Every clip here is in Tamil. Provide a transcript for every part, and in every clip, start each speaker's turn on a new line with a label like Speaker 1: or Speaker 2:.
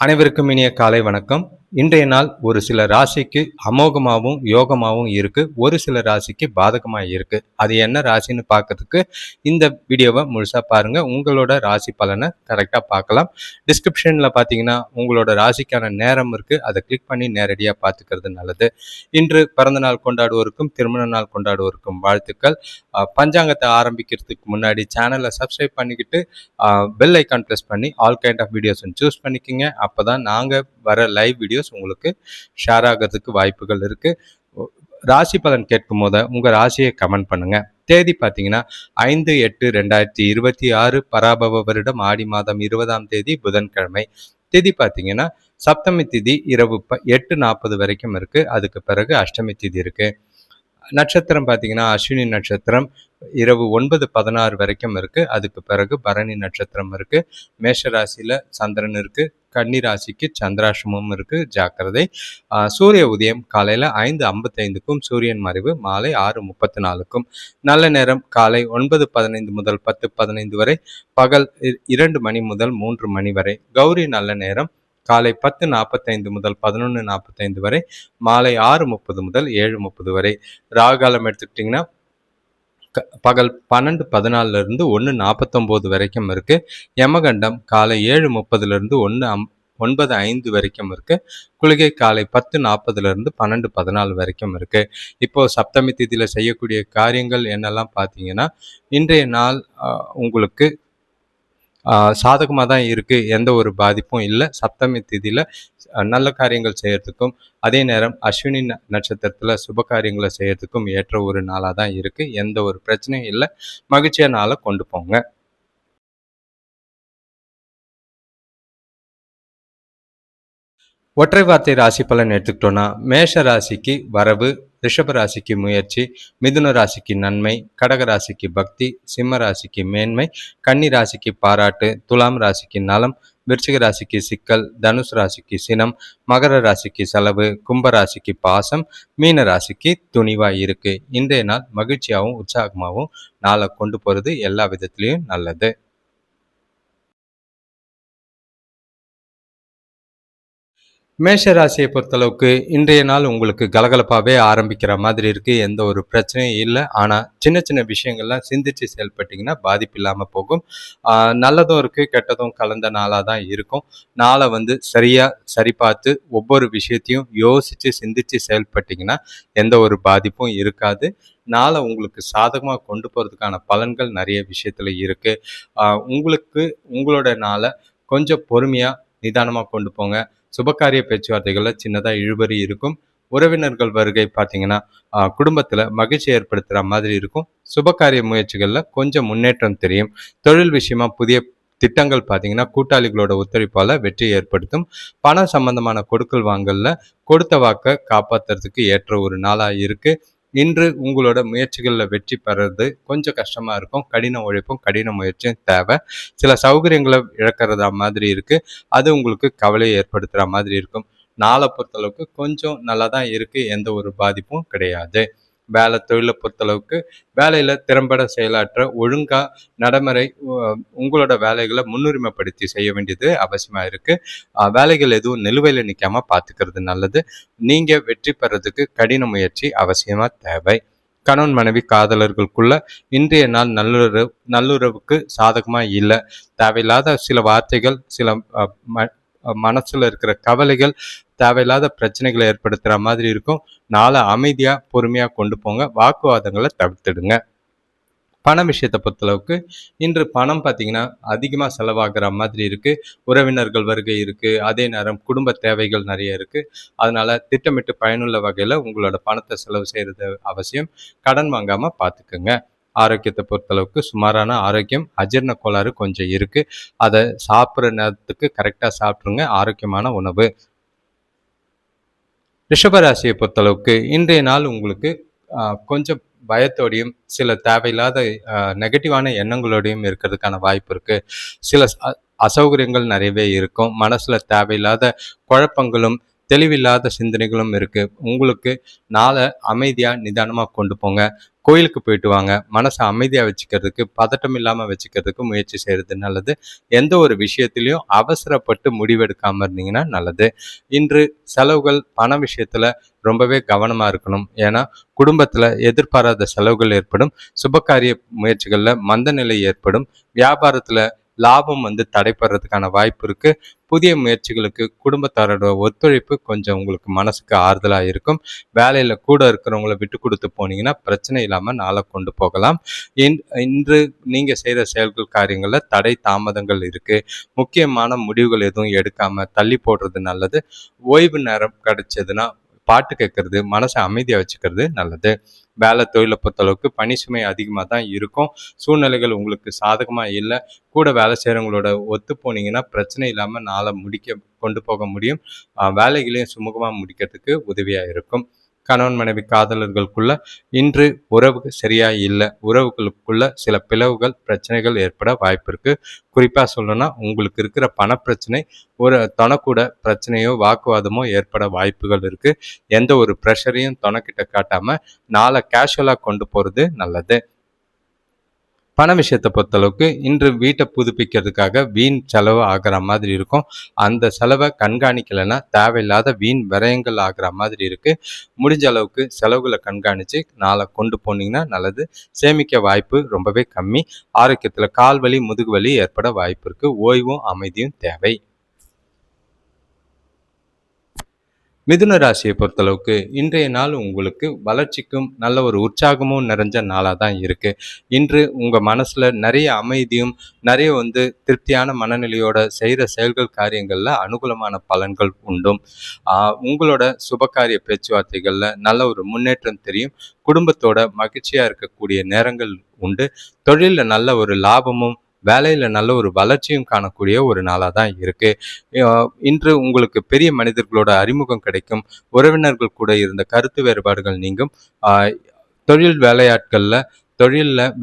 Speaker 1: அனைவருக்கும் இனிய காலை வணக்கம். இன்றைய நாள் ஒரு சில ராசிக்கு அமோகமாகவும் யோகமாகவும் இருக்கு, ஒரு சில ராசிக்கு பாதகமா இருக்கு. அது என்ன ராசின்னு பார்க்கறதுக்கு இந்த வீடியோவை முழுசா பாருங்க. உங்களோட ராசி பலனை கரெக்டாக பார்க்கலாம். டிஸ்கிரிப்ஷனில் பார்த்தீங்கன்னா உங்களோட ராசிக்கான நேரம் இருக்கு, அதை கிளிக் பண்ணி நேரடியாக பார்த்துக்கிறது நல்லது. இன்று பிறந்த நாள் கொண்டாடுவோருக்கும் திருமண நாள் கொண்டாடுவோருக்கும் வாழ்த்துக்கள். பஞ்சாங்கத்தை ஆரம்பிக்கிறதுக்கு முன்னாடி சேனலை சப்ஸ்கிரைப் பண்ணிக்கிட்டு பெல் ஐக்கான் ப்ரெஸ் பண்ணி all kind of videos choose பண்ணிக்கோங்க. அப்போ தான் நாங்கள் வர லைவ் வீடியோஸ் உங்களுக்கு ஷேர் ஆகிறதுக்கு வாய்ப்புகள் இருக்குது. ராசி பலன் கேட்கும் போது உங்கள் ராசியை கமெண்ட் பண்ணுங்கள். தேதி பார்த்தீங்கன்னா 5/8/2026 பராபவ வருடம் ஆடி மாதம் 20ஆம் தேதி புதன்கிழமை. திதி பார்த்தீங்கன்னா சப்தமி திதி இரவு 8:40 வரைக்கும் இருக்குது. அதுக்கு பிறகு அஷ்டமி திதி இருக்குது. நட்சத்திரம் பார்த்தீங்கன்னா அஸ்வினி நட்சத்திரம் இரவு 9:16 வரைக்கும் இருக்குது. அதுக்கு பிறகு பரணி நட்சத்திரம் இருக்குது. மேஷ ராசியில் சந்திரன் இருக்குது. கன்னி ராசிக்கு சந்திராஷ்டமம் இருக்குது, ஜாக்கிரதை. சூரிய உதயம் காலையில் 5:55க்கும் சூரியன் மறைவு மாலை 6:34க்கும். நல்ல நேரம் காலை 9:15 முதல் 10:15 வரை, பகல் 2 மணி முதல் 3 மணி வரை. கௌரி நல்ல நேரம் காலை 10:45 முதல் 11:45 வரை, மாலை 6:30 முதல் 7:30 வரை. ராகாலம் எடுத்துக்கிட்டிங்கன்னா பகல் 12:14 1:49 வரைக்கும் இருக்கு. யமகண்டம் காலை 7:30 9:05 வரைக்கும் இருக்கு. குளிகை காலை 10:40 12:14 வரைக்கும் இருக்கு. இப்போ சப்தமி திதியில செய்யக்கூடிய காரியங்கள் என்னெல்லாம் பார்த்தீங்கன்னா, இன்றைய நாள் உங்களுக்கு சாதகமாக தான் இருக்குது, எந்த ஒரு பாதிப்பும் இல்லை. சப்தமி திதியில் நல்ல காரியங்கள் செய்யறதுக்கும் அதே நேரம் அஸ்வினி நட்சத்திரத்தில் சுப காரியங்களை செய்யறதுக்கும் ஏற்ற ஒரு நாளாக தான் இருக்குது. எந்த ஒரு பிரச்சனையும் இல்லை. மகிழ்ச்சியான நாளை கொண்டு போங்க. ஒற்றை வார்த்தை ராசி பலன் எடுத்துக்கிட்டோன்னா, மேஷ ராசிக்கு வரவு, ரிஷப ராசிக்கு முயற்சி, மிதுன ராசிக்கு நன்மை, கடக ராசிக்கு பக்தி, சிம்ம ராசிக்கு மேன்மை, கன்னி ராசிக்கு பாராட்டு, துலாம் ராசிக்கு நலம், விருச்சிக ராசிக்கு சிக்கல், தனுசு ராசிக்கு சினம், மகர ராசிக்கு செலவு, கும்ப ராசிக்கு பாசம், மீன ராசிக்கு துணிவா இருக்கு. இன்றைய நாள் மகிழ்ச்சியாகவும் உற்சாகமாகவும் நாளை கொண்டு போறது எல்லா விதத்திலையும் நல்லது. மேஷ ராசியை பொறுத்தளவுக்கு இன்றைய நாள் உங்களுக்கு கலகலப்பாகவே ஆரம்பிக்கிற மாதிரி இருக்குது. எந்த ஒரு பிரச்சனையும் இல்லை. ஆனால் சின்ன சின்ன விஷயங்கள்லாம் சிந்திச்சு செயல்பட்டிங்கன்னா பாதிப்பு இல்லாமல் போகும். நல்லதும் இருக்குது, கெட்டதும் கலந்த நாளாக தான் இருக்கும். நாளை சரியாக சரி பார்த்து ஒவ்வொரு விஷயத்தையும் யோசித்து சிந்திச்சு செயல்பட்டிங்கன்னா எந்த ஒரு பாதிப்பும் இருக்காது. நாளை உங்களுக்கு சாதகமாக கொண்டு போகிறதுக்கான பலன்கள் நிறைய விஷயத்தில் இருக்குது. உங்களுக்கு உங்களோட நாளை கொஞ்சம் பொறுமையாக நிதானமாக கொண்டு போங்க. சுபகாரிய பேச்சுவார்த்தைகளில் சின்னதாக இழுபறி இருக்கும். உறவினர்கள் வருகை பார்த்தீங்கன்னா குடும்பத்தில் மகிழ்ச்சி ஏற்படுத்துகிற மாதிரி இருக்கும். சுபகாரிய முயற்சிகளில் கொஞ்சம் முன்னேற்றம் தெரியும். தொழில் விஷயமா புதிய திட்டங்கள் பார்த்தீங்கன்னா கூட்டாளிகளோட ஒத்துழைப்பால் வெற்றி ஏற்படுத்தும். பணம் சம்பந்தமான கொடுக்கல் வாங்கலில் கொடுத்த வாக்கை காப்பாற்றுறதுக்கு ஏற்ற ஒரு நாளாக இருக்குது. இன்று உங்களோட முயற்சிகளில் வெற்றி பெறது கொஞ்சம் கஷ்டமாக இருக்கும். கடின உழைப்பும் கடின முயற்சியும் தேவை. சில சௌகரியங்களை இழக்கிறதா மாதிரி இருக்குது. அது உங்களுக்கு கவலையை ஏற்படுத்துகிற மாதிரி இருக்கும். நாளை பொறுத்தளவுக்கு கொஞ்சம் நல்லா தான் இருக்குது, எந்த ஒரு பாதிப்பும் கிடையாது. வேலை தொழிலை பொறுத்தளவுக்கு வேலையில் திறம்பட செயலாற்ற ஒழுங்காக நடைமுறை உங்களோட வேலைகளை முன்னுரிமைப்படுத்தி செய்ய வேண்டியது அவசியமாக இருக்குது. வேலைகள் எதுவும் நிலுவையில் நிற்காமல் பார்த்துக்கிறது நல்லது. நீங்கள் வெற்றி பெறதுக்கு கடின முயற்சி அவசியமாக தேவை. கணவன் மனைவி காதலர்களுக்குள்ள இன்றைய நாள் நல்லுறவுக்கு சாதகமாக இல்லை. தேவையில்லாத சில வார்த்தைகள், சில மனசில் இருக்கிற கவலைகள் தேவையில்லாத பிரச்சனைகளை ஏற்படுத்துகிற மாதிரி இருக்கும். நாளை அமைதியாக பொறுமையாக கொண்டு போங்க. வாக்குவாதங்களை தவிர்த்துடுங்க. பண விஷயத்தை பொறுத்தளவுக்கு இன்று பணம் பார்த்தீங்கன்னா அதிகமாக செலவாகிற மாதிரி இருக்குது. உறவினர்கள் வருகை இருக்குது. அதே நேரம் குடும்ப தேவைகள் நிறைய இருக்குது. அதனால் திட்டமிட்டு பயனுள்ள வகையில் உங்களோட பணத்தை செலவு செய்கிறது அவசியம். கடன் வாங்காமல் பார்த்துக்குங்க. ஆரோக்கியத்தை பொறுத்தளவுக்கு சுமாரான ஆரோக்கியம். அஜீரண கோளாறு கொஞ்சம் இருக்குது. அதை சாப்பிட்ற நேரத்துக்கு கரெக்டாக சாப்பிட்ருங்க. ஆரோக்கியமான உணவு. ரிஷபராசியை பொறுத்தளவுக்கு இன்றைய நாள் உங்களுக்கு கொஞ்சம் பயத்தோடையும் சில தேவையில்லாத நெகட்டிவான எண்ணங்களோடையும் இருக்கிறதுக்கான வாய்ப்பு இருக்குது. சில அசௌகரியங்கள் நிறையவே இருக்கும். மனசில் தேவையில்லாத குழப்பங்களும் தெளிவில்லாத சிந்தனைகளும் இருக்கு. உங்களுக்கு நாளை அமைதியா நிதானமா கொண்டு போங்க. கோயிலுக்கு போயிட்டு வாங்க. மனசை அமைதியா வச்சுக்கிறதுக்கு, பதட்டம் இல்லாம வச்சுக்கிறதுக்கு முயற்சி செய்யறது நல்லது. எந்த ஒரு விஷயத்திலயும் அவசரப்பட்டு முடிவெடுக்காம இருந்தீங்கன்னா நல்லது. இன்று செலவுகள் பண விஷயத்துல ரொம்பவே கவனமா இருக்கணும். ஏன்னா குடும்பத்துல எதிர்பாராத செலவுகள் ஏற்படும். சுபகாரிய முயற்சிகள்ல மந்தநிலை ஏற்படும். வியாபாரத்துல லாபம் தடைபடுறதுக்கான வாய்ப்பு இருக்கு. புதிய முயற்சிகளுக்கு குடும்பத்தாரோட ஒத்துழைப்பு கொஞ்சம் உங்களுக்கு மனசுக்கு ஆறுதலா இருக்கும். வேலையில கூட இருக்கிறவங்கள விட்டு கொடுத்து போனீங்கன்னா பிரச்சனை இல்லாம நாளை கொண்டு போகலாம். இன்று நீங்க செய்யற செயல்கள் காரியங்கள்ல தடை தாமதங்கள் இருக்கு. முக்கியமான முடிவுகள் எதுவும் எடுக்காம தள்ளி போடுறது நல்லது. ஓய்வு நேரம் கிடைச்சதுன்னா பாட்டு கேட்கறது, மனசை அமைதியா வச்சுக்கிறது நல்லது. வேலை தொழிலை பொறுத்தளவுக்கு பணி சுமை அதிகமாக தான் இருக்கும். சூழ்நிலைகள் உங்களுக்கு சாதகமா இல்லை. கூட வேலை செய்கிறவங்களோட ஒத்து போனீங்கன்னா பிரச்சனை இல்லாமல் நாளை கொண்டு போக முடியும். வேலைகளையும் சுமூகமாக முடிக்கிறதுக்கு உதவியா இருக்கும். கணவன் மனைவி காதலர்களுக்குள்ள இன்று உறவு சரியா இல்லை. உறவுகளுக்குள்ள சில பிளவுகள் பிரச்சனைகள் ஏற்பட வாய்ப்பு இருக்கு. குறிப்பா சொல்லணும்னா உங்களுக்கு இருக்கிற பணப்பிரச்சனை ஒரு தொணக்கூட பிரச்சனையோ வாக்குவாதமோ ஏற்பட வாய்ப்புகள் இருக்கு. எந்த ஒரு ப்ரெஷரையும் தொணக்கிட்ட காட்டாம நாளை கேஷுவலா கொண்டு போறது நல்லது. பண விஷயத்தை பொறுத்தளவுக்கு இன்று வீட்டை புதுப்பிக்கிறதுக்காக வீண் செலவு ஆகிற மாதிரி இருக்கும். அந்த செலவை கண்காணிக்கலைன்னா தேவையில்லாத வீண் விரயங்கள் ஆகிற மாதிரி இருக்கு. முடிஞ்ச அளவுக்கு செலவுகளை கண்காணித்து நாளை கொண்டு போனீங்கன்னா நல்லது. சேமிக்க வாய்ப்பு ரொம்பவே கம்மி. ஆரோக்கியத்தில் கால் வலி முதுகு வலி ஏற்பட வாய்ப்பு இருக்கு. ஓய்வும் அமைதியும் தேவை. மிதுன ராசியை பொறுத்தளவுக்கு இன்றைய நாள் உங்களுக்கு வளர்ச்சிக்கும் நல்ல ஒரு உற்சாகமும் நிறைஞ்ச நாளாக தான் இருக்கு. இன்று உங்கள் மனசில் நிறைய அமைதியும் நிறைய திருப்தியான மனநிலையோட செய்கிற செயல்கள் காரியங்களில் அனுகூலமான பலன்கள் உண்டும். உங்களோட சுபகாரிய பேச்சுவார்த்தைகளில் நல்ல ஒரு முன்னேற்றம் தெரியும். குடும்பத்தோட மகிழ்ச்சியாக இருக்கக்கூடிய நேரங்கள் உண்டு. தொழிலில் நல்ல ஒரு லாபமும் வேலையில நல்ல ஒரு வளர்ச்சியும் காணக்கூடிய ஒரு நாளாக தான் இருக்கு. இன்று உங்களுக்கு பெரிய மனிதர்களோட அறிமுகம் கிடைக்கும். உறவினர்கள் கூட இருந்த கருத்து வேறுபாடுகள் நீங்கும். தொழில்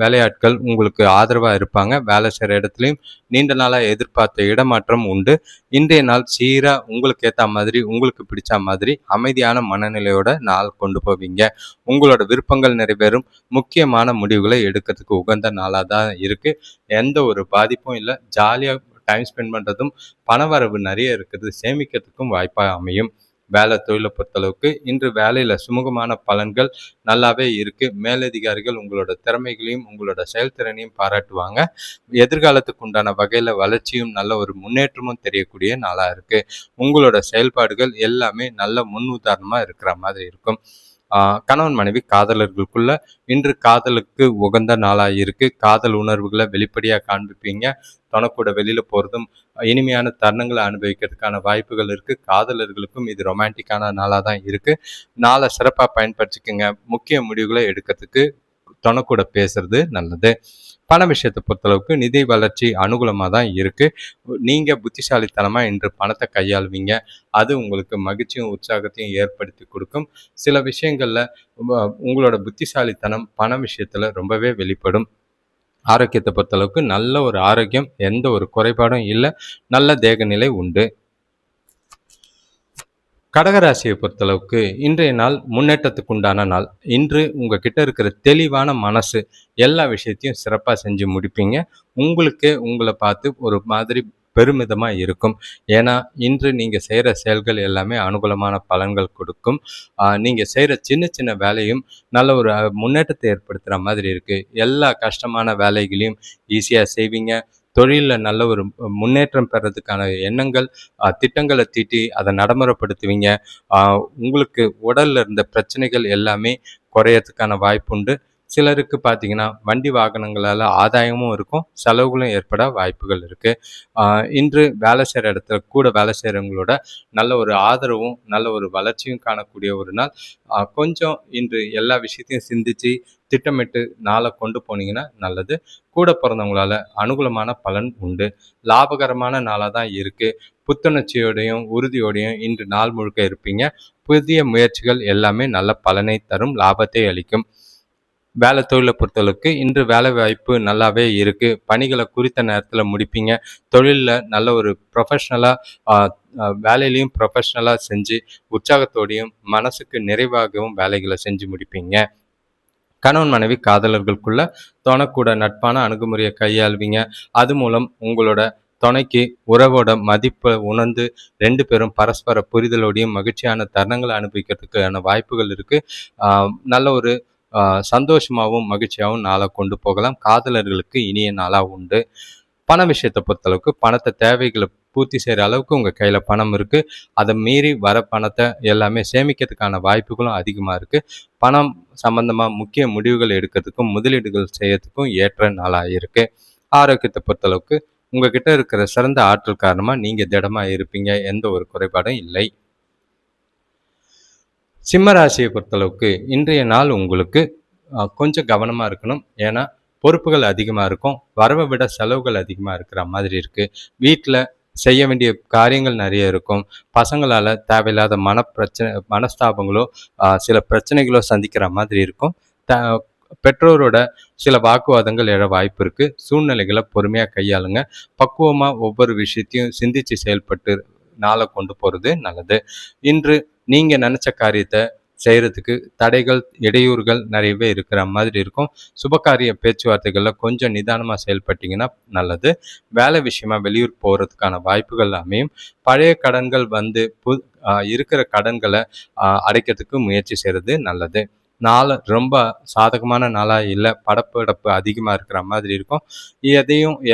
Speaker 1: வேலையாட்கள் உங்களுக்கு ஆதரவாக இருப்பாங்க. வேலை செய்கிற இடத்துலையும் நீண்ட நாளாக எதிர்பார்த்த இடமாற்றம் உண்டு. இன்றைய நாள் சீராக உங்களுக்கு ஏற்ற மாதிரி உங்களுக்கு பிடிச்ச மாதிரி அமைதியான மனநிலையோட நாள் கொண்டு போவீங்க. உங்களோட விருப்பங்கள் நிறைவேறும். முக்கியமான முடிவுகளை எடுக்கிறதுக்கு உகந்த நாளாக தான் இருக்கு. எந்த ஒரு பாதிப்பும் இல்லை. ஜாலியாக டைம் ஸ்பெண்ட் பண்ணுறதும் பணவரவு நிறைய இருக்குது. சேமிக்கிறதுக்கும் வாய்ப்பாக அமையும். வேலை தொழிலை பொறுத்தளவுக்கு இன்று வேலையில் சுமூகமான பலன்கள் நல்லாவே இருக்கு. மேலதிகாரிகள் உங்களோட திறமைகளையும் உங்களோட செயல்திறனையும் பாராட்டுவாங்க. எதிர்காலத்துக்கு உண்டான வகையில் வளர்ச்சியும் நல்ல ஒரு முன்னேற்றமும் தெரியக்கூடிய நாளாக இருக்கு. உங்களோட செயல்பாடுகள் எல்லாமே நல்ல முன் உதாரணமாக இருக்கிற மாதிரி இருக்கும். கணவன் மனைவி காதலர்களுக்குள்ள இன்று காதலுக்கு உகந்த நாளாக இருக்கு. காதல் உணர்வுகளை வெளிப்படையாக காண்பிப்பீங்க. தனக்கூட வெளியில போகிறதும் இனிமையான தருணங்களை அனுபவிக்கிறதுக்கான வாய்ப்புகள் இருக்கு. காதலர்களுக்கும் இது ரொமான்டிக்கான நாளாக தான் இருக்கு. நாளை சிறப்பாக பயன்படுத்திக்கங்க. முக்கிய முடிவுகளை எடுக்கிறதுக்கு தனக்கூட பேசுறது நல்லது. பண விஷயத்தை பொறுத்தளவுக்கு நிதி வளர்ச்சி அனுகூலமாக தான் இருக்கு. நீங்கள் புத்திசாலித்தனமாக இன்று பணத்தை கையாளுவீங்க. அது உங்களுக்கு மகிழ்ச்சியும் உற்சாகத்தையும் ஏற்படுத்தி கொடுக்கும். சில விஷயங்களில் உங்களோட புத்திசாலித்தனம் பண விஷயத்தில் ரொம்பவே வெளிப்படும். ஆரோக்கியத்தை பொறுத்தளவுக்கு நல்ல ஒரு ஆரோக்கியம், எந்த ஒரு குறைபாடும் இல்லை. நல்ல தேகநிலை உண்டு. கடகராசியை பொறுத்தளவுக்கு இன்றைய நாள் முன்னேற்றத்துக்கு உண்டான நாள். இன்று உங்ககிட்ட இருக்கிற தெளிவான மனசு எல்லா விஷயத்தையும் சிறப்பாக செஞ்சு முடிப்பீங்க. உங்களுக்கே உங்களை பார்த்து ஒரு மாதிரி பெருமிதமாக இருக்கும். ஏன்னா இன்று நீங்கள் செய்கிற செயல்கள் எல்லாமே அனுகூலமான பலன்கள் கொடுக்கும். நீங்கள் செய்கிற சின்ன சின்ன வேலையும் நல்ல ஒரு முன்னேற்றத்தை ஏற்படுத்துகிற மாதிரி இருக்குது. எல்லா கஷ்டமான வேலைகளையும் ஈஸியாக செய்வீங்க. தொழிலில் நல்ல ஒரு முன்னேற்றம் பெறதுக்கான எண்ணங்கள் திட்டங்களை தீட்டி அதை நடைமுறைப்படுத்துவீங்க. உங்களுக்கு உடலில் இருந்த பிரச்சனைகள் எல்லாமே குறையறதுக்கான வாய்ப்புண்டு. சிலருக்கு பார்த்தீங்கன்னா வண்டி வாகனங்களால் ஆதாயமும் இருக்கும், செலவுகளும் ஏற்பட வாய்ப்புகள் இருக்குது. இன்று வேலை செய்கிற இடத்துல கூட வேலை செய்கிறவங்களோட நல்ல ஒரு ஆதரவும் நல்ல ஒரு வளர்ச்சியும் காணக்கூடிய ஒரு நாள். கொஞ்சம் இன்று எல்லா விஷயத்தையும் சிந்தித்து திட்டமிட்டு நாளை கொண்டு போனீங்கன்னா நல்லது. கூட பிறந்தவங்களால அனுகூலமான பலன் உண்டு. லாபகரமான நாளாக தான் இருக்குது. புத்துணர்ச்சியோடையும் உறுதியோடையும் இன்று நாள் முழுக்க இருப்பீங்க. புதிய முயற்சிகள் எல்லாமே நல்ல பலனை தரும், லாபத்தை அளிக்கும். வேலை தொழிலை பொறுத்தளவுக்கு இன்று வேலை வாய்ப்பு நல்லாவே இருக்கு. பணிகளை குறித்த நேரத்துல முடிப்பீங்க. தொழில்ல நல்ல ஒரு ப்ரொஃபஷனலா அ அ வேலையிலயும் ப்ரொஃபஷனலா செஞ்சு, உற்சாகத்தோடையும், மனசுக்கு நிறைவாகவும் வேலைகள செஞ்சு முடிப்பீங்க. கணவன் மனைவி காதலர்களுக்குள்ள தொணக்கூட நட்பான அணுகுமுறையை கையாள்வீங்க. அது மூலம் உங்களோட துணைக்கு உறவோட மதிப்பை உணர்ந்து 2 பேரும் பரஸ்பர புரிதலோடையும் மகிழ்ச்சியான தருணங்களை அனுபவிக்கிறதுக்கான வாய்ப்புகள் இருக்கு. ஆ, நல்ல ஒரு சந்தோஷமாகவும் மகிழ்ச்சியாகவும் நாளை கொண்டு போகலாம். காதலர்களுக்கு இனிய நாளா உண்டு. பண விஷயத்தை பொறுத்தளவுக்கு பணத்தை தேவைகளை பூர்த்தி செய்கிற அளவுக்கு உங்கள் கையில் பணம் இருக்குது. அதை மீறி வர பணத்தை எல்லாமே சேமிக்கிறதுக்கான வாய்ப்புகளும் அதிகமாக இருக்குது. பணம் சம்பந்தமாக முக்கிய முடிவுகள் எடுக்கிறதுக்கும் முதலீடுகள் செய்யறதுக்கும் ஏற்ற நாளாக இருக்குது. ஆரோக்கியத்தை பொறுத்தளவுக்கு உங்ககிட்ட இருக்கிற சிறந்த ஆற்றல் காரணமாக நீங்கள் திடமாக இருப்பீங்க. எந்த ஒரு குறைபாடும் இல்லை. சிம்ம ராசியை பொறுத்தளவுக்கு இன்றைய நாள் உங்களுக்கு கொஞ்சம் கவனமாக இருக்கணும். ஏன்னா பொறுப்புகள் அதிகமாக இருக்கும். வரவை விட செலவுகள் அதிகமாக இருக்கிற மாதிரி இருக்குது. வீட்டில் செய்ய வேண்டிய காரியங்கள் நிறைய இருக்கும். பசங்களால் தேவையில்லாத மனஸ்தாபங்களோ சில பிரச்சனைகளோ சந்திக்கிற மாதிரி இருக்கும். த பெற்றோரோட சில வாக்குவாதங்கள் எழ வாய்ப்பு இருக்குது. சூழ்நிலைகளை பொறுமையாக கையாளுங்க. பக்குவமாக ஒவ்வொரு விஷயத்தையும் சிந்தித்து செயல்பட்டு நாளை கொண்டு போகிறது நல்லது. இன்று நீங்கள் நினச்ச காரியத்தை செய்கிறதுக்கு தடைகள், இடையூறுகள் நிறையவே இருக்கிற மாதிரி இருக்கும். சுபகாரிய பேச்சுவார்த்தைகளில் கொஞ்சம் நிதானமாக செயல்பட்டீங்கன்னா நல்லது. வேலை விஷயமா வெளியூர் போகிறதுக்கான வாய்ப்புகள் அமையும். பழைய கடன்கள் வந்து இருக்கிற கடன்களை அடைக்கிறதுக்கு முயற்சி செய்கிறது நல்லது. நாள் ரொம்ப சாதகமான நாளாக இல்லை. படப்படப்பு அதிகமாக இருக்கிற மாதிரி இருக்கும்.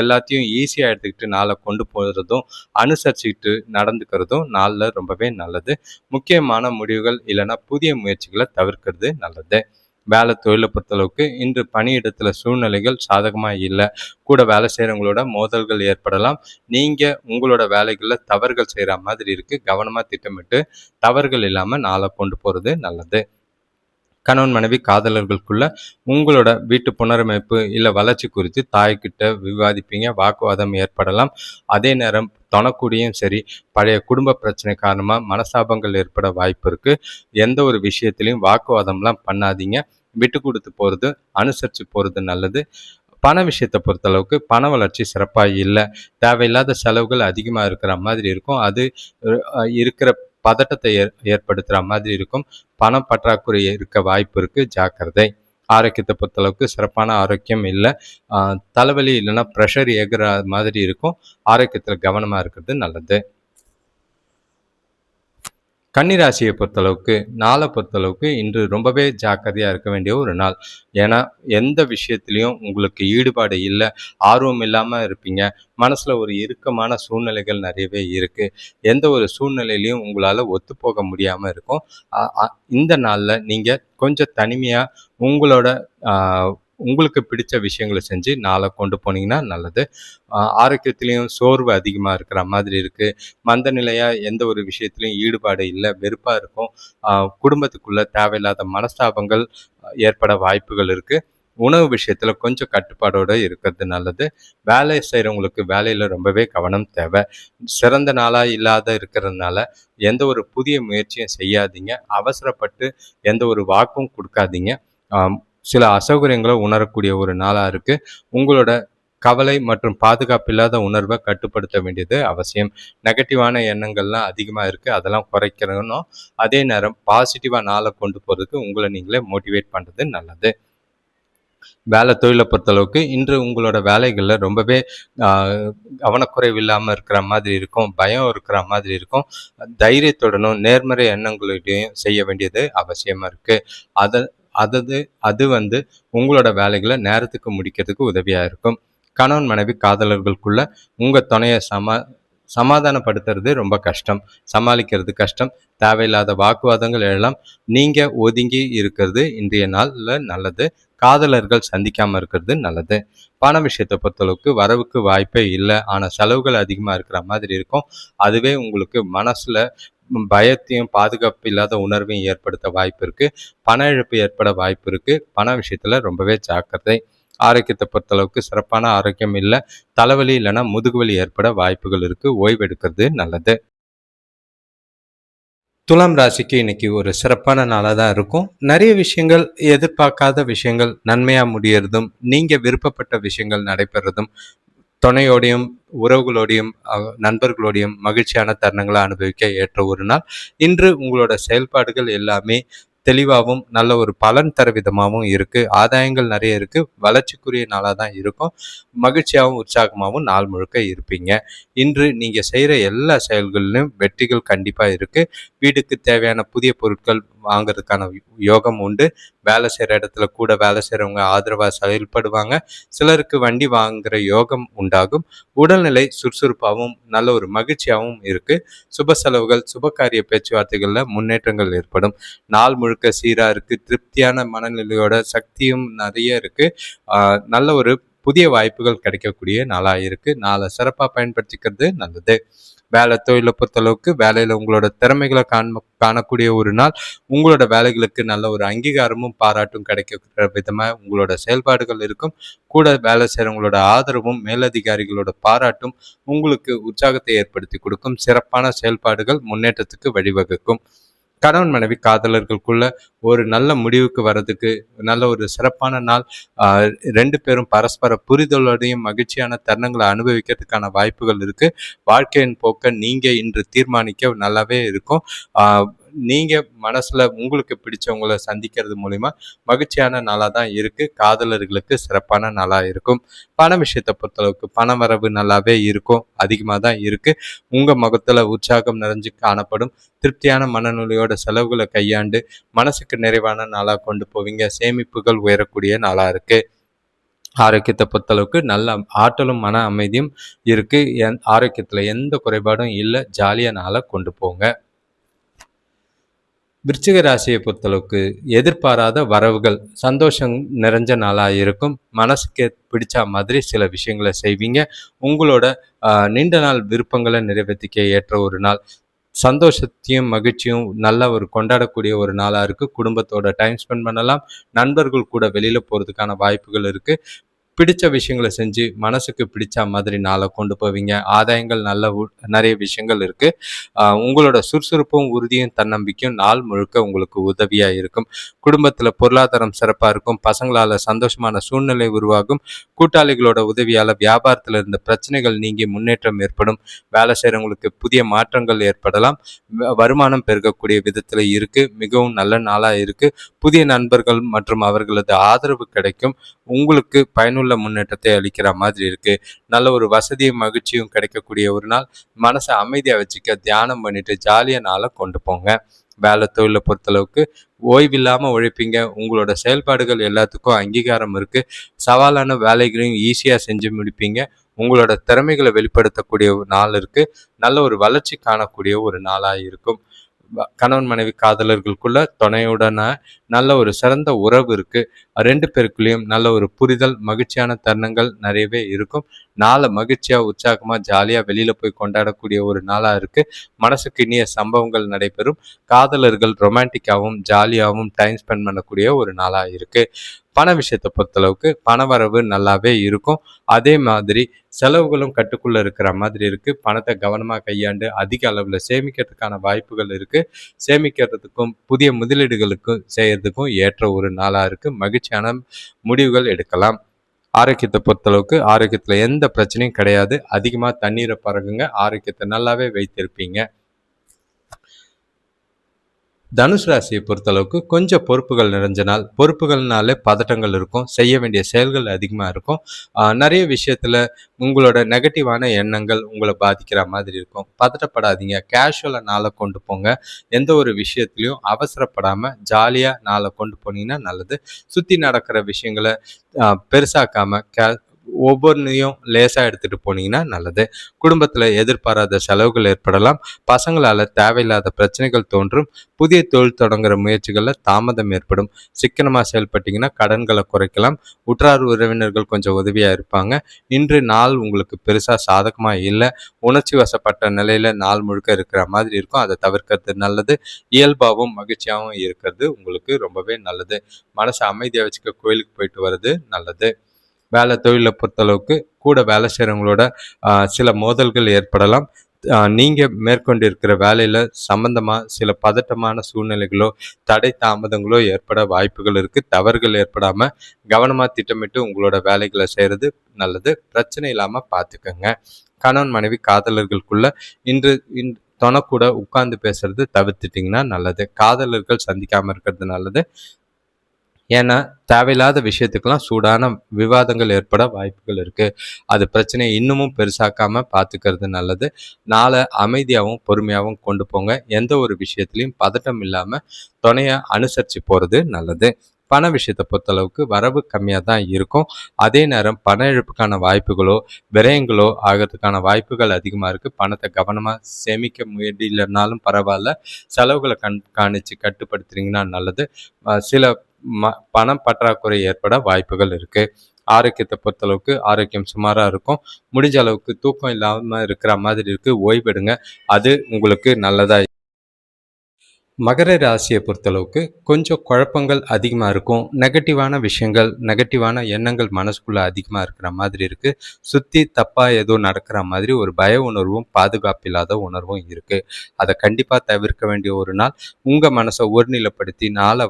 Speaker 1: எல்லாத்தையும் ஈஸியாக எடுத்துக்கிட்டு நாளை கொண்டு போகிறதும் அனுசரிச்சுக்கிட்டு நடந்துக்கிறதும் நாளில் ரொம்பவே நல்லது. முக்கியமான முடிவுகள் இல்லைன்னா புதிய முயற்சிகளை தவிர்க்கிறது நல்லது. வேலை தொழிலை பொறுத்தளவுக்கு இன்று பணியிடத்தில் சூழ்நிலைகள் சாதகமாக இல்லை. கூட வேலை செய்கிறவங்களோட மோதல்கள் ஏற்படலாம். நீங்கள் உங்களோட வேலைகளில் தவறுகள் செய்கிற மாதிரி இருக்குது. கவனமாக திட்டமிட்டு தவறுகள் இல்லாமல் நாளை கொண்டு போகிறது நல்லது. கணவன் மனைவி காதலர்களுக்குள்ள உங்களோட வீட்டு புனரமைப்பு இல்லை வளர்ச்சி குறித்து தாய்கிட்ட விவாதிப்பீங்க. வாக்குவாதம் ஏற்படலாம். அதே நேரம் தொணக்கூடியும் சரி, பழைய குடும்ப பிரச்சனை காரணமாக மனஸ்தாபங்கள் ஏற்பட வாய்ப்பு இருக்குது. எந்த ஒரு விஷயத்திலையும் வாக்குவாதம்லாம் பண்ணாதீங்க. விட்டு கொடுத்து போகிறது, அனுசரித்து போகிறது நல்லது. பண விஷயத்தை பொறுத்தளவுக்கு பண வளர்ச்சி சிறப்பாக இல்லை. தேவையில்லாத செலவுகள் அதிகமாக இருக்கிற மாதிரி இருக்கும். அது இருக்கிற பதட்டத்தை ஏற்படுத்துகிற மாதிரி இருக்கும். பணம் பற்றாக்குறை இருக்க வாய்ப்பு இருக்குது. ஜாக்கிரதை. ஆரோக்கியத்தை பொறுத்தளவுக்கு சிறப்பான ஆரோக்கியம் இல்லை. தலைவலி இல்லைன்னா ப்ரெஷர் ஏகுற மாதிரி இருக்கும். ஆரோக்கியத்தில் கவனமாக இருக்கிறது நல்லது. கன்னிராசியை பொறுத்தளவுக்கு நாளை பொறுத்தளவுக்கு இன்று ரொம்பவே ஜாக்கிரதையாக இருக்க வேண்டிய ஒரு நாள். ஏன்னா எந்த விஷயத்துலையும் உங்களுக்கு ஈடுபாடு இல்லை, ஆர்வம் இல்லாமல் இருப்பீங்க. மனசில் ஒரு இறுக்கமான சூழ்நிலைகள் நிறையவே இருக்குது. எந்த ஒரு சூழ்நிலையிலையும் உங்களால் ஒத்துப்போக முடியாமல் இருக்கும். இந்த நாளில் நீங்கள் கொஞ்சம் தனிமையாக உங்களோட உங்களுக்கு பிடிச்ச விஷயங்களை செஞ்சு நாளை கொண்டு போனீங்கன்னா நல்லது. ஆரோக்கியத்திலையும் சோர்வு அதிகமாக இருக்கிற மாதிரி இருக்குது. மந்த நிலையாக எந்த ஒரு விஷயத்துலையும் ஈடுபாடு இல்லை, வெறுப்பாக இருக்கும். குடும்பத்துக்குள்ளே தேவையில்லாத மனஸ்தாபங்கள் ஏற்பட வாய்ப்புகள் இருக்குது. உணவு விஷயத்தில் கொஞ்சம் கட்டுப்பாடோடு இருக்கிறது நல்லது. வேலை செய்கிறவங்களுக்கு வேலையில் ரொம்பவே கவனம் தேவை. சிறந்த நாளாக இல்லாத இருக்கிறதுனால எந்த ஒரு புதிய முயற்சியும் செய்யாதீங்க. அவசரப்பட்டு எந்த ஒரு வாக்கும் கொடுக்காதீங்க. சில அசௌகரியங்களை உணரக்கூடிய ஒரு நாளாக இருக்குது. உங்களோட கவலை மற்றும் பாதுகாப்பு இல்லாத உணர்வை கட்டுப்படுத்த வேண்டியது அவசியம். நெகட்டிவான எண்ணங்கள்லாம் அதிகமாக இருக்குது. அதெல்லாம் குறைக்கணும். அதே நேரம் பாசிட்டிவாக நாளை கொண்டு போகிறதுக்கு உங்களை நீங்களே மோட்டிவேட் பண்ணுறது நல்லது. வேலை தொழிலை பொறுத்தளவுக்கு இன்று உங்களோட வேலைகளில் ரொம்பவே கவனக்குறைவு இல்லாமல் இருக்கிற மாதிரி இருக்கும். பயம் இருக்கிற மாதிரி இருக்கும். தைரியத்துடனும் நேர்மறை எண்ணங்களுடையும் செய்ய வேண்டியது அவசியமாக இருக்குது. அது வந்து உங்களோட வேலைகளை நேரத்துக்கு முடிக்கிறதுக்கு உதவியாக இருக்கும். கணவன் மனைவி காதலர்களுக்குள்ள உங்கள் துணையை சமாதானப்படுத்துறது ரொம்ப கஷ்டம். சமாளிக்கிறது கஷ்டம். தேவையில்லாத வாக்குவாதங்கள் எல்லாம் நீங்கள் ஒதுங்கி இருக்கிறது இன்றைய நாளில் நல்லது. காதலர்கள் சந்திக்காமல் இருக்கிறது நல்லது. பண விஷயத்தை பொறுத்தளவுக்கு வரவுக்கு வாய்ப்பே இல்லை. ஆனால் செலவுகள் அதிகமாக இருக்கிற மாதிரி இருக்கும். அதுவே உங்களுக்கு மனசில் பயத்தையும் பாதுகாப்பு இல்லாத உணர்வையும் ஏற்படுத்த வாய்ப்பு இருக்குது. பண இழப்பு ஏற்பட வாய்ப்பு இருக்குது. பண விஷயத்தில் ரொம்பவே ஜாக்கிரதை. ஆரோக்கியத்தை பொறுத்தளவுக்கு சிறப்பான ஆரோக்கியம் இல்லை. தலைவலி இல்லைன்னா முதுகுவலி ஏற்பட வாய்ப்புகள் இருக்குது. ஓய்வு எடுக்கிறது நல்லது. துலாம் ராசிக்கு இன்னைக்கு ஒரு சிறப்பான நாளாக தான் இருக்கும். நிறைய விஷயங்கள், எதிர்பார்க்காத விஷயங்கள் நன்மையா முடியறதும், நீங்க விருப்பப்பட்ட விஷயங்கள் நடைபெறதும், துணையோடையும், உறவுகளோடையும், நண்பர்களோடையும் மகிழ்ச்சியான தருணங்களை அனுபவிக்க ஏற்ற ஒரு நாள். இன்று உங்களோட செயல்பாடுகள் எல்லாமே தெளிவாகவும் நல்ல ஒரு பலன் தர விதமாகவும் இருக்கு. ஆதாயங்கள் நிறைய இருக்கு. வளர்ச்சிக்குரிய நாளாக தான் இருக்கும். மகிழ்ச்சியாகவும் உற்சாகமாகவும் நாள் முழுக்க இருப்பீங்க. இன்று நீங்க செய்யற எல்லா செயல்களிலும் வெற்றிகள் கண்டிப்பா இருக்கு. வீட்டுக்கு தேவையான புதிய பொருட்கள் வாங்குறதுக்கான யோகம் உண்டு. வேலை செய்யற இடத்துல கூட வேலை செய்யறவங்க ஆதரவா செயல்படுவாங்க. சிலருக்கு வண்டி வாங்குற யோகம் உண்டாகும். உடல்நிலை சுறுசுறுப்பாகவும் நல்ல ஒரு மகிழ்ச்சியாகவும் இருக்கு. சுப செலவுகள், சுபகாரிய பேச்சுவார்த்தைகள்ல முன்னேற்றங்கள் ஏற்படும். நாள் முழுக்க சீரா இருக்கு. திருப்தியான மனநிலையோட சக்தியும் நிறைய இருக்கு. நல்ல ஒரு புதிய வாய்ப்புகள் கிடைக்கக்கூடிய நாளா இருக்கு. நாளை சிறப்பா பயன்படுத்திக்கிறது நல்லது. வேலை தொழிலை பொறுத்தளவுக்கு வேலையில உங்களோட திறமைகளை காணக்கூடிய ஒரு நாள். உங்களோட வேலைகளுக்கு நல்ல ஒரு அங்கீகாரமும் பாராட்டும் கிடைக்கிற விதமா உங்களோட செயல்பாடுகள் இருக்கும். கூட வேலை செய்யறவங்களோட ஆதரவும் மேலதிகாரிகளோட பாராட்டும் உங்களுக்கு உற்சாகத்தை ஏற்படுத்தி கொடுக்கும். சிறப்பான செயல்பாடுகள் முன்னேற்றத்துக்கு வழிவகுக்கும். கணவன் மனைவி காதலர்களுக்குள்ள ஒரு நல்ல முடிவுக்கு வர்றதுக்கு நல்ல ஒரு சிறப்பான நாள். ரெண்டு பேரும் பரஸ்பர புரிதலோடையும் மகிழ்ச்சியான தருணங்களை அனுபவிக்கிறதுக்கான வாய்ப்புகள் இருக்கு. வாழ்க்கையின் போக்க நீங்க இன்று தீர்மானிக்க நல்லாவே இருக்கும். நீங்க மனசுல உங்களுக்கு பிடிச்சவங்களை சந்திக்கிறது மூலிமா மகிழ்ச்சியான நாளா தான் இருக்கு. காதலர்களுக்கு சிறப்பான நாளா இருக்கும். பண விஷயத்தை பொறுத்தளவுக்கு பண வரவு நல்லாவே இருக்கும். அதிகமாக தான் இருக்கு. உங்க முகத்துல உற்சாகம் நிறைஞ்சு காணப்படும். திருப்தியான மனநிலையோட செலவுகளை கையாண்டு மனசுக்கு நிறைவான நாளா கொண்டு போவீங்க. சேமிப்புகள் உயரக்கூடிய நாளா இருக்கு. ஆரோக்கியத்தை பொறுத்தளவுக்கு நல்ல ஆற்றலும் மன அமைதியும் இருக்கு. ஆரோக்கியத்துல எந்த குறைபாடும் இல்லை. ஜாலியா நாளை கொண்டு போங்க. விருச்சிக ராசியை பொறுத்தளவுக்கு எதிர்பாராத வரவுகள் சந்தோஷம் நிறைஞ்ச நாளாக இருக்கும். மனசுக்கு பிடிச்ச மாதிரி சில விஷயங்களை செய்வீங்க. உங்களோட நீண்ட நாள் விருப்பங்களை நிறைவேற்றிக்க ஏற்ற ஒரு நாள். சந்தோஷத்தையும் மகிழ்ச்சியும் நல்ல ஒரு கொண்டாடக்கூடிய ஒரு நாளாக இருக்குது. குடும்பத்தோட டைம் ஸ்பெண்ட் பண்ணலாம். நண்பர்கள் கூட வெளியில் போகிறதுக்கான வாய்ப்புகள் இருக்குது. பிடிச்ச விஷயங்களை செஞ்சு மனசுக்கு பிடிச்ச மாதிரி நாளை கொண்டு போவீங்க. ஆதாயங்கள் நிறைய விஷயங்கள் இருக்கு. உங்களோட சுறுசுறுப்பும் உறுதியும் தன்னம்பிக்கையும் நாள் முழுக்க உங்களுக்கு உதவியா இருக்கும். குடும்பத்துல பொருளாதாரம் சிறப்பா இருக்கும். பசங்களால சந்தோஷமான சூழ்நிலை உருவாகும். கூட்டாளிகளோட உதவியால வியாபாரத்துல இருந்த பிரச்சனைகள் நீங்கி முன்னேற்றம் ஏற்படும். வேலை செய்யறவங்களுக்கு புதிய மாற்றங்கள் ஏற்படலாம். வருமானம் பெருகக்கூடிய விதத்துல இருக்கு. மிகவும் நல்ல நாளா இருக்கு. புதிய நண்பர்கள் மற்றும் அவர்களது ஆதரவு கிடைக்கும். உங்களுக்கு பயனுள்ள முன்னேற்றத்தை அளிக்கிற மாதிரி இருக்கு. நல்ல ஒரு வசதியும் மகிழ்ச்சியும் கிடைக்கக்கூடிய ஒரு நாள். மனசை அமைதியா வச்சுக்க தியானம் பண்ணிட்டு ஜாலியா நாளை கொண்டு போங்க. வேலை தொழிலை பொறுத்தளவுக்கு ஓய்வில்லாம உழைப்பீங்க. உங்களோட செயல்பாடுகள் எல்லாத்துக்கும் அங்கீகாரம் இருக்கு. சவாலான வேலைகளையும் ஈஸியா செஞ்சு முடிப்பீங்க. உங்களோட திறமைகளை வெளிப்படுத்தக்கூடிய ஒரு நாள் இருக்கு. நல்ல ஒரு வளர்ச்சி காணக்கூடிய ஒரு நாளா இருக்கும். கணவன் மனைவி காதலர்களுக்குள்ள துணையுடன நல்ல ஒரு சிறந்த உறவு இருக்கு. ரெண்டு பேருக்குள்ளேயும் நல்ல ஒரு புரிதல், மகிழ்ச்சியான தருணங்கள் நிறையவே இருக்கும். நாளை மகிழ்ச்சியா உற்சாகமா ஜாலியா வெளியில போய் கொண்டாடக்கூடிய ஒரு நாளா இருக்கு. மனசுக்கு இனிய சம்பவங்கள் நடைபெறும். காதலர்கள் ரொமான்டிக்காவும் ஜாலியாகவும் டைம் ஸ்பெண்ட் பண்ணக்கூடிய ஒரு நாளா இருக்கு. பண விஷயத்தை பொறுத்தளவுக்கு பணவரவு நல்லாவே இருக்கும். அதே மாதிரி செலவுகளும் கட்டுக்குள்ள இருக்கிற மாதிரி இருக்கு. பணத்தை கவனமா கையாண்டு அதிக அளவுல சேமிக்கிறதுக்கான வாய்ப்புகள் இருக்கு. சேமிக்கிறதுக்கும் புதிய முதலீடுகளுக்கும் செய்யறதுக்கும் ஏற்ற ஒரு நாளா இருக்கு. மகிழ்ச்சியான முடிவுகள் எடுக்கலாம். ஆரோக்கியத்தை பொறுத்தளவுக்கு ஆரோக்கியத்துல எந்த பிரச்சனையும் கிடையாது. அதிகமா தண்ணீரை பருகுங்க. ஆரோக்கியத்தை நல்லாவே வைத்திருப்பீங்க. தனுசு ராசியை பொறுத்தளவுக்கு கொஞ்சம் பொறுப்புகள் நிறைஞ்ச நாள். பொறுப்புகள்னாலே பதட்டங்கள் இருக்கும். செய்ய வேண்டிய செயல்கள் அதிகமாக இருக்கும். நிறைய விஷயத்தில் உங்களோட நெகட்டிவான எண்ணங்கள் உங்களை பாதிக்கிற மாதிரி இருக்கும். பதட்டப்படாதீங்க. கேஷுவலாக நாளை கொண்டு போங்க. எந்த ஒரு விஷயத்துலையும் அவசரப்படாமல் ஜாலியாக நாளை கொண்டு போனீங்கன்னா நல்லது. சுற்றி நடக்கிற விஷயங்களை பெருசாக்காமல் ஒவ்வொன்றையும் லேசாக எடுத்துகிட்டு போனீங்கன்னா நல்லது. குடும்பத்தில் எதிர்பாராத செலவுகள் ஏற்படலாம். பசங்களால் தேவையில்லாத பிரச்சனைகள் தோன்றும். புதிய தொழில் தொடங்குற முயற்சிகளில் தாமதம் ஏற்படும். சிக்கனமாக செயல்பட்டீங்கன்னா கடன்களை குறைக்கலாம். உற்றார் உறவினர்கள் கொஞ்சம் உதவியாக இருப்பாங்க. இன்று நாள் உங்களுக்கு பெருசாக சாதகமாக இல்லை. உணர்ச்சி வசப்பட்ட நிலையில் நாள் முழுக்க இருக்கிற மாதிரி இருக்கும். அதை தவிர்க்கிறது நல்லது. இயல்பாகவும் மகிழ்ச்சியாகவும் இருக்கிறது உங்களுக்கு ரொம்பவே நல்லது. மனசை அமைதியாக வச்சுக்க கோயிலுக்கு போயிட்டு வர்றது நல்லது. வேலை தொழிலை பொறுத்தளவுக்கு கூட வேலை செய்கிறவங்களோட சில மோதல்கள் ஏற்படலாம். நீங்க மேற்கொண்டிருக்கிற வேலையில சம்பந்தமா சில பதட்டமான சூழ்நிலைகளோ, தடை தாமதங்களோ ஏற்பட வாய்ப்புகள் இருக்கு. தவறுகள் ஏற்படாம கவனமா திட்டமிட்டு உங்களோட வேலைகள செய்றது நல்லது. பிரச்சனை இல்லாம பார்த்துக்கங்க. கணவன், மனைவி, காதலர்களுக்குள்ள இன்று தொணக்கூட உட்கார்ந்து பேசுறது தவிர்த்துட்டீங்கன்னா நல்லது. காதலர்கள் சந்திக்காம இருக்கிறது நல்லது. ஏன்னா, தேவையில்லாத விஷயத்துக்கெல்லாம் சூடான விவாதங்கள் ஏற்பட வாய்ப்புகள் இருக்கு. அது பிரச்சனைய இன்னமும் பெருசாக்காம பார்த்துக்கிறது நல்லது. நாள அமைதியாவும், பொறுமையாவும் கொண்டு போங்க. எந்த ஒரு விஷயத்திலயும் பதட்டம் இல்லாம துணைய அனுசரிச்சு போறது நல்லது. பண விஷயத்த பொறுத்தளவுக்கு வரவு கம்மியா தான் இருக்கும். அதே நேரம் பண இழப்புக்கான வாய்ப்புகளோ, விரயங்களோ ஆகறதுக்கான வாய்ப்புகள் அதிகமா இருக்கு. பணத்த கவனமா சேமிக்க முடியலனாலும் பரவால்ல. செலவுகள கண்காணிச்சு கட்டுப்படுத்துனீங்கன்னா நல்லது. சில பணம் பற்றாக்குறை ஏற்பட வாய்ப்புகள் இருக்கு. ஆரோக்கியத்தை பொறுத்தளவுக்கு ஆரோக்கியம் சுமாரா இருக்கும். முடிஞ்ச அளவுக்கு தூக்கம் இல்லாம இருக்கிற மாதிரி இருக்கு. ஓய்வெடுங்க. அது உங்களுக்கு நல்லதா மகர ராசியை பொறுத்தளவுக்கு கொஞ்சம் குழப்பங்கள் அதிகமாக இருக்கும். நெகட்டிவான விஷயங்கள், நெகட்டிவான எண்ணங்கள் மனசுக்குள்ள அதிகமாக இருக்கிற மாதிரி இருக்கு. சுற்றி தப்பாக ஏதோ நடக்கிற மாதிரி ஒரு பய உணர்வும் பாதுகாப்பு இல்லாத உணர்வும் இருக்கு. அதை கண்டிப்பாக தவிர்க்க வேண்டிய ஒரு நாள். உங்கள் மனசை ஒருநிலைப்படுத்தி நாளை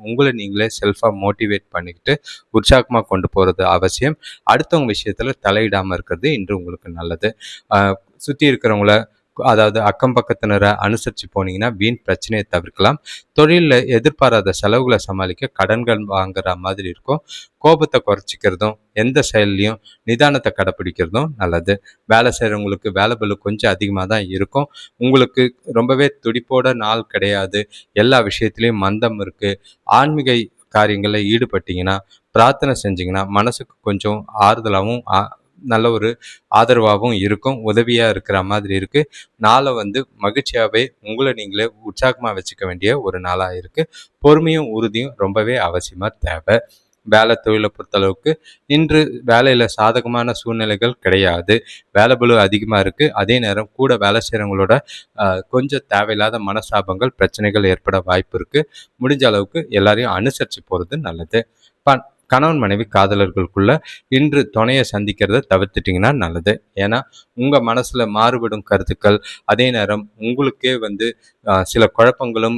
Speaker 1: உங்களை நீங்களே செல்ஃபாக மோட்டிவேட் பண்ணிக்கிட்டு உற்சாகமாக கொண்டு போகிறது அவசியம். அடுத்தவங்க விஷயத்தில் தலையிடாமல் இருக்கிறது இன்று உங்களுக்கு நல்லது. சுற்றி இருக்கிறவங்கள அதாவது அக்கம் பக்கத்தினரை அனுசரித்து போனீங்கன்னா வீண் பிரச்சனையை தவிர்க்கலாம். தொழிலில் எதிர்பாராத செலவுகளை சமாளிக்க கடன்கள் வாங்குற மாதிரி இருக்கும். கோபத்தை குறைச்சிக்கிறதும் எந்த செயல்லையும் நிதானத்தை கடைப்பிடிக்கிறதும் நல்லது. வேலை செய்கிறவங்களுக்கு வேலை பளு கொஞ்சம் அதிகமாக தான் இருக்கும். உங்களுக்கு ரொம்பவே துடிப்போட நாள் கிடையாது. எல்லா விஷயத்துலேயும் மந்தம் இருக்குது. ஆன்மீக காரியங்களில் ஈடுபட்டீங்கன்னா, பிரார்த்தனை செஞ்சிங்கன்னா மனசுக்கு கொஞ்சம் ஆறுதலாகவும் நல்ல ஒரு ஆதரவாகவும் இருக்கும். உதவியாக இருக்கிற மாதிரி இருக்குது. நாளை மகிழ்ச்சியாகவே உங்களை நீங்களே உற்சாகமாக வச்சுக்க வேண்டிய ஒரு நாளாக இருக்குது. பொறுமையும் உறுதியும் ரொம்பவே அவசியமாக தேவை. வேலை தொழிலை பொறுத்தளவுக்கு இன்று வேலையில் சாதகமான சூழ்நிலைகள் கிடையாது. வேலை பளு அதிகமாக இருக்குது. அதே நேரம் கூட வேலை செய்கிறவங்களோட கொஞ்சம் தேவையில்லாத மனசாபங்கள் பிரச்சனைகள் ஏற்பட வாய்ப்பு இருக்குது. முடிஞ்ச அளவுக்கு எல்லாரையும் அனுசரித்து போகிறது நல்லது. கணவன் மனைவி காதலர்களுக்குள்ள இன்று துணையை சந்திக்கிறத தவிர்த்துட்டிங்கன்னா நல்லது. ஏன்னா உங்கள் மனசில் மாறுபடும் கருத்துக்கள், அதே நேரம் உங்களுக்கே சில குழப்பங்களும்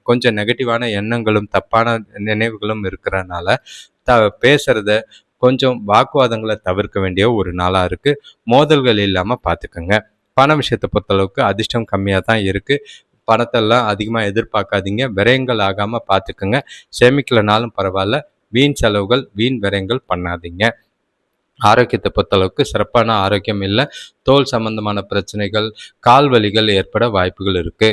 Speaker 1: கொஞ்சம் நெகட்டிவான எண்ணங்களும் தப்பான நினைவுகளும் இருக்கிறனால பேசுகிறத கொஞ்சம் வாக்குவாதங்களை தவிர்க்க வேண்டிய ஒரு நாளாக இருக்குது. மோதல்கள் இல்லாமல் பார்த்துக்கோங்க. பண விஷயத்தை பொறுத்தளவுக்கு அதிர்ஷ்டம் கம்மியாக தான் இருக்குது. பணத்தெல்லாம் அதிகமாக எதிர்பார்க்காதீங்க. விரயங்கள் ஆகாமல் பார்த்துக்கோங்க. சேமிக்கலைனாலும் பரவாயில்ல. வீண் செலவுகள், வீண் விரயங்கள் பண்ணாதீங்க. ஆரோக்கியத்தை பொறுத்தளவுக்கு சிறப்பான ஆரோக்கியம் இல்லை. தோல் சம்பந்தமான பிரச்சனைகள், கால் வலிகள் ஏற்பட வாய்ப்புகள் இருக்கு.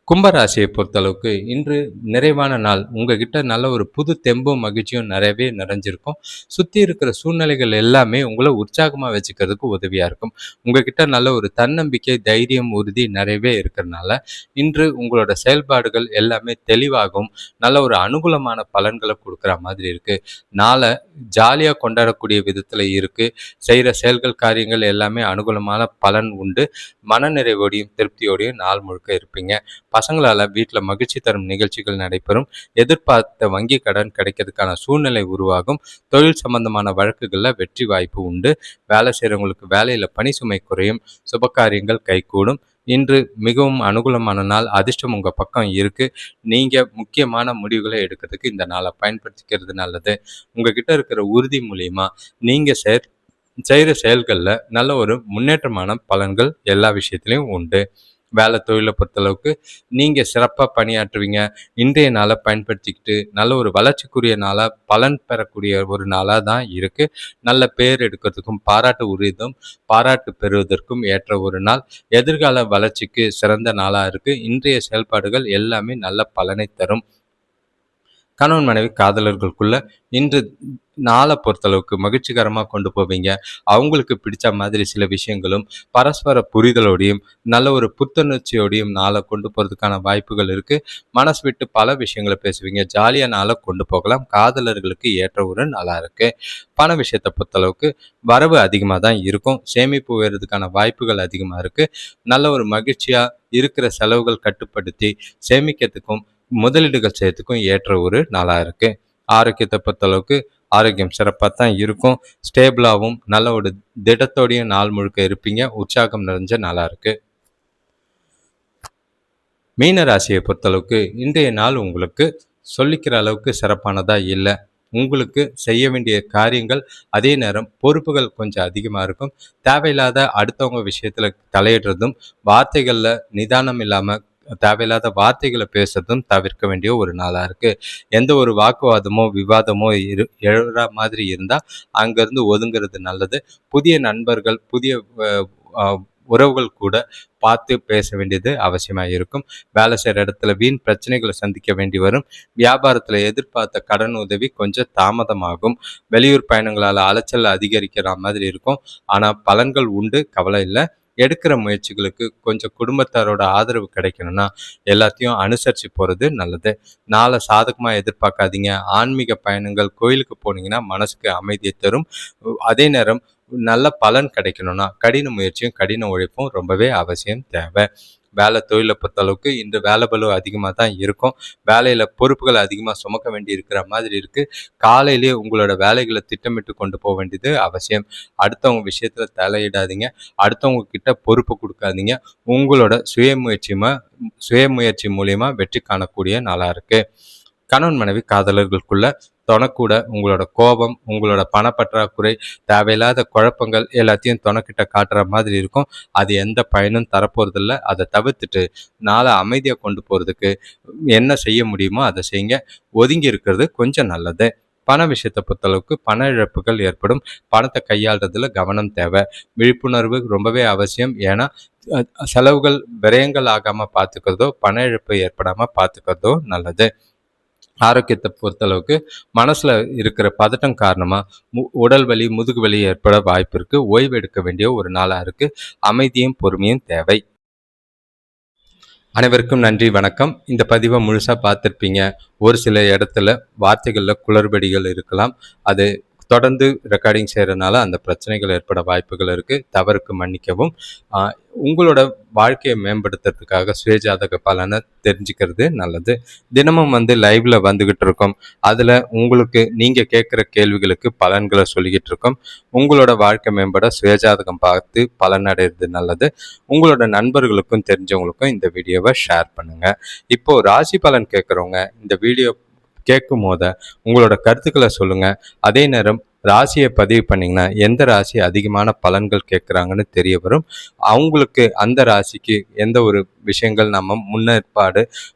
Speaker 1: கும்பராசியை பொறுத்தளவுக்கு இன்று நிறைவான நாள். உங்ககிட்ட நல்ல ஒரு புது தெம்பும் மகிழ்ச்சியும் நிறையவே நிறைஞ்சிருக்கும். சுற்றி இருக்கிற சூழ்நிலைகள் எல்லாமே உங்களை உற்சாகமாக வச்சுக்கிறதுக்கு உதவியாக இருக்கும். உங்ககிட்ட நல்ல ஒரு தன்னம்பிக்கை, தைரியம், உறுதி நிறையவே இருக்கிறதுனால இன்று உங்களோட செயல்பாடுகள் எல்லாமே தெளிவாகவும் நல்ல ஒரு அனுகூலமான பலன்களை கொடுக்குற மாதிரி இருக்குது. நாளை ஜாலியாக கொண்டாடக்கூடிய விதத்தில் இருக்குது. செய்கிற செயல்கள், காரியங்கள் எல்லாமே அனுகூலமான பலன் உண்டு. மனநிறைவோடையும் திருப்தியோடையும் நாள் முழுக்க இருப்பீங்க. பசங்களால் வீட்டில் மகிழ்ச்சி தரும் நிகழ்ச்சிகள் நடைபெறும். எதிர்பார்த்த வங்கி கடன் கிடைக்கிறதுக்கான சூழ்நிலை உருவாகும். தொழில் சம்பந்தமான வழக்குகளில் வெற்றி வாய்ப்பு உண்டு. வேலை செய்கிறவங்களுக்கு வேலையில் பணி சுமை குறையும். சுபகாரியங்கள் கைகூடும். இன்று மிகவும் அனுகூலமான நாள். அதிர்ஷ்டம் உங்கள் பக்கம் இருக்குது. நீங்கள் முக்கியமான முடிவுகளை எடுக்கிறதுக்கு இந்த நாளை பயன்படுத்திக்கிறது நல்லது. உங்ககிட்ட இருக்கிற உறுதி மூலியமா நீங்கள் செய்கிற செயல்களில் நல்ல ஒரு முன்னேற்றமான பலன்கள் எல்லா விஷயத்துலையும் உண்டு. வேலை தொழிலை பொறுத்தளவுக்கு நீங்கள் சிறப்பாக பணியாற்றுவீங்க. இன்றைய நாளை பயன்படுத்திக்கிட்டு நல்ல ஒரு வளர்ச்சிக்குரிய நாளாக, பலன் பெறக்கூடிய ஒரு நாளாக தான் இருக்குது. நல்ல பேர் எடுக்கிறதுக்கும், பாராட்டு உரிதும் பாராட்டு பெறுவதற்கும் ஏற்ற ஒரு நாள். எதிர்கால வளர்ச்சிக்கு சிறந்த நாளாக இருக்குது. இன்றைய செயல்பாடுகள் எல்லாமே நல்ல பலனை தரும். கணவன் மனைவி காதலர்களுக்குள்ள இன்று நாளை பொறுத்தளவுக்கு மகிழ்ச்சிகரமாக கொண்டு போவீங்க. அவங்களுக்கு பிடிச்ச மாதிரி சில விஷயங்களும் பரஸ்பர புரிதலோடையும் நல்ல ஒரு புத்துணர்ச்சியோடையும் நாளை கொண்டு போகிறதுக்கான வாய்ப்புகள் இருக்குது. மனசு விட்டு பல விஷயங்களை பேசுவீங்க. ஜாலியாக நாளை கொண்டு போகலாம். காதலர்களுக்கு ஏற்ற ஒரு நாளாக இருக்குது. பண விஷயத்தை பொறுத்தளவுக்கு வரவு அதிகமாக தான் இருக்கும். சேமிப்பு உயர்றதுக்கான வாய்ப்புகள் அதிகமாக இருக்குது. நல்ல ஒரு மகிழ்ச்சியாக இருக்கிற செலவுகள் கட்டுப்படுத்தி சேமிக்கிறதுக்கும் முதலீடுகள் செய்யறதுக்கும் ஏற்ற ஒரு நாளாக இருக்குது. ஆரோக்கியத்தை பொறுத்தளவுக்கு ஆரோக்கியம் சிறப்பாக தான் இருக்கும். ஸ்டேபிளாகவும் நல்ல ஒரு திடத்தோடையும் நாள் முழுக்க இருப்பீங்க. உற்சாகம் நிறைஞ்ச நாளாக இருக்குது. மீன ராசியை பொறுத்தளவுக்கு இன்றைய நாள் உங்களுக்கு சொல்லிக்கிற அளவுக்கு சிறப்பானதாக இல்லை. உங்களுக்கு செய்ய வேண்டிய காரியங்கள், அதே நேரம் பொறுப்புகள் கொஞ்சம் அதிகமாக இருக்கும். தேவையில்லாத அடுத்தவங்க விஷயத்தில் தலையிடுறதும், வார்த்தைகளில் நிதானம் இல்லாமல் தேவையில்லாத வார்த்தைகளை பேசுறதும் தவிர்க்க வேண்டிய ஒரு நாளாக இருக்குது. எந்த ஒரு வாக்குவாதமோ விவாதமோ எழுற மாதிரி இருந்தால் அங்கேருந்து ஒதுங்கிறது நல்லது. புதிய நண்பர்கள், புதிய உறவுகள் கூட பார்த்து பேச வேண்டியது அவசியமாக இருக்கும். வேலை செய்கிற இடத்துல வீண் பிரச்சனைகளை சந்திக்க வேண்டி வரும். வியாபாரத்தில் எதிர்பார்த்த கடன் உதவி கொஞ்சம் தாமதமாகும். வெளியூர் பயணங்களால் அலைச்சல் அதிகரிக்கிற மாதிரி இருக்கும். ஆனால் பலன்கள் உண்டு, கவலை இல்லை. எடுக்கிற முயற்சிகளுக்கு கொஞ்சம் குடும்பத்தாரோட ஆதரவு கிடைக்கணும்னா எல்லாத்தையும் அனுசரித்து போகிறது நல்லது. நாளை சாதகமாக எதிர்பார்க்காதீங்க. ஆன்மீக பயணங்கள், கோயிலுக்கு போனீங்கன்னா மனசுக்கு அமைதியை தரும். அதே நேரம் நல்ல பலன் கிடைக்கணும்னா கடின முயற்சியும் கடின உழைப்பும் ரொம்பவே அவசியம் தேவை. வேலை தொழிலை பொறுத்தளவுக்கு இன்று வேலை பளு அதிகமாக தான் இருக்கும். வேலையில் பொறுப்புகள் அதிகமாக சுமக்க வேண்டி இருக்கிற மாதிரி இருக்குது. காலையிலேயே உங்களோட வேலைகளை திட்டமிட்டு கொண்டு போக வேண்டியது அவசியம். அடுத்தவங்க விஷயத்தில் தலையிடாதீங்க. அடுத்தவங்க கிட்ட பொறுப்பு கொடுக்காதீங்க. உங்களோட சுயமுயற்சி மூலியமாக வெற்றி காணக்கூடிய நாளாக இருக்குது. கணவன் மனைவி காதலர்களுக்குள்ள தொணக்கூட உங்களோட கோபம், உங்களோட பணப்பற்றாக்குறை, தேவையில்லாத குழப்பங்கள் எல்லாத்தையும் தொணக்கிட்ட காட்டுற மாதிரி இருக்கும். அது எந்த பயனும் தரப்போறதில்ல. அதை தவிர்த்துட்டு நாளை அமைதியாக கொண்டு போகிறதுக்கு என்ன செய்ய முடியுமோ அதை செய்யுங்க. ஒதுங்கி இருக்கிறது கொஞ்சம் நல்லது. பண விஷயத்தை பொறுத்தளவுக்கு பண இழப்புகள் ஏற்படும். பணத்தை கையாளுறதுல கவனம் தேவை. விழிப்புணர்வு ரொம்பவே அவசியம். ஏன்னா செலவுகள் விரயங்கள் ஆகாமல் பார்த்துக்கிறதோ, பண இழப்பு ஏற்படாமல் பார்த்துக்கிறதோ நல்லது. ஆரோக்கியத்தை பொறுத்தளவுக்கு மனசில் இருக்கிற பதட்டம் காரணமாக உடல் வலி, முதுகு வலி ஏற்பட வாய்ப்பு இருக்குது. ஓய்வு எடுக்க வேண்டிய ஒரு நாளாக இருக்குது. அமைதியும் பொறுமையும் தேவை. அனைவருக்கும் நன்றி, வணக்கம். இந்த பதிவை முழுசாக பார்த்துருப்பீங்க. ஒரு சில இடத்துல வார்த்தைகளில் குளறுபடிகள் இருக்கலாம். அது தொடர்ந்து ரெக்கார்டிங் செய்கிறதுனால அந்த பிரச்சனைகள் ஏற்பட வாய்ப்புகள் இருக்குது. தவறுக்கு மன்னிக்கவும். உங்களோட வாழ்க்கையை மேம்படுத்துறதுக்காக சுயஜாதக பலனை தெரிஞ்சுக்கிறது நல்லது. தினமும் லைவ்ல வந்துகிட்டு இருக்கோம். அதில் உங்களுக்கு நீங்கள் கேட்குற கேள்விகளுக்கு பலன்களை சொல்லிக்கிட்டு இருக்கோம். உங்களோட வாழ்க்கை மேம்பட சுயஜாதகம் பார்த்து பலனடைகிறது நல்லது. உங்களோட நண்பர்களுக்கும் தெரிஞ்சவங்களுக்கும் இந்த வீடியோவை ஷேர் பண்ணுங்கள். இப்போது ராசி பலன் கேட்குறவங்க இந்த வீடியோ கேட்கும் போத உங்களோட கருத்துக்களை சொல்லுங்கள். அதே நேரம் ராசியை பதிவு பண்ணிங்கன்னா எந்த ராசி அதிகமான பலன்கள் கேட்குறாங்கன்னு தெரிய வரும். அவங்களுக்கு அந்த ராசிக்கு எந்த ஒரு விஷயங்கள் நம்ம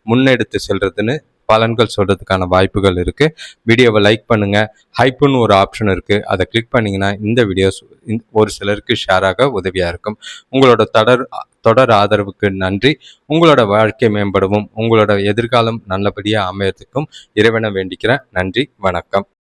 Speaker 1: முன்னெடுத்து செல்றதுன்னு பலன்கள் சொல்கிறதுக்கான வாய்ப்புகள் இருக்குது. வீடியோவை லைக் பண்ணுங்கள். ஹைப்புன்னு ஒரு ஆப்ஷன் இருக்குது, அதை கிளிக் பண்ணிங்கன்னா இந்த வீடியோஸ் ஒரு சிலருக்கு ஷேராக உதவியாக இருக்கும். உங்களோட தொடர் ஆதரவுக்கு நன்றி. உங்களோட வாழ்க்கை மேம்படவும் உங்களோட எதிர்காலம் நல்லபடியாக அமையறதுக்கும் இறைவனை வேண்டிக்கிறேன். நன்றி, வணக்கம்.